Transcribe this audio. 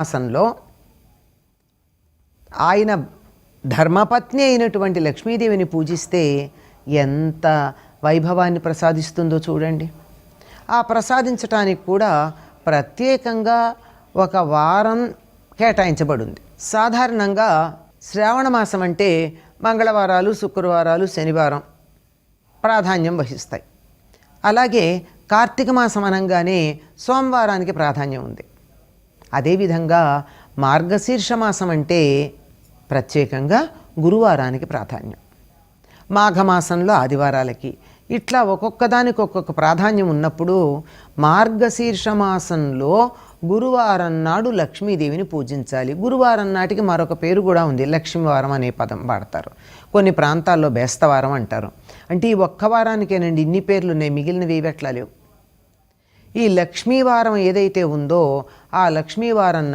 మాసంలో ఆయన ధర్మపత్ని అయినటువంటి లక్ష్మీదేవిని పూజిస్తే ఎంత వైభవాన్ని ప్రసాదిస్తుందో చూడండి. ఆ ప్రసాదించటానికి కూడా ప్రత్యేకంగా ఒక వారం కేటాయించబడింది. సాధారణంగా శ్రావణ మాసం అంటే మంగళవారాలు, శుక్రవారాలు, శనివారం ప్రాధాన్యం వహిస్తాయి. అలాగే కార్తీక మాసం అనగానే సోమవారానికి ప్రాధాన్యం ఉంది. అదేవిధంగా మార్గశీర్ష మాసం అంటే ప్రత్యేకంగా గురువారానికి ప్రాధాన్యం, మాఘమాసంలో ఆదివారాలకి, ఇట్లా ఒక్కొక్క దానికి ఒక్కొక్క ప్రాధాన్యం ఉన్నప్పుడు మార్గశీర్ష మాసంలో గురువారం నాడు లక్ష్మీదేవిని పూజించాలి. గురువారం నాటికి మరొక పేరు కూడా ఉంది, లక్ష్మీవారం అనే పదం వాడతారు. కొన్ని ప్రాంతాల్లో బేస్తవారం అంటారు. అంటే ఈ ఒక్క వారానికేనండి ఇన్ని పేర్లు ఉన్నాయి, మిగిలినవి ఏవి ఎట్లా లేవు. ఈ లక్ష్మీవారం ఏదైతే ఉందో ఆ లక్ష్మీవారం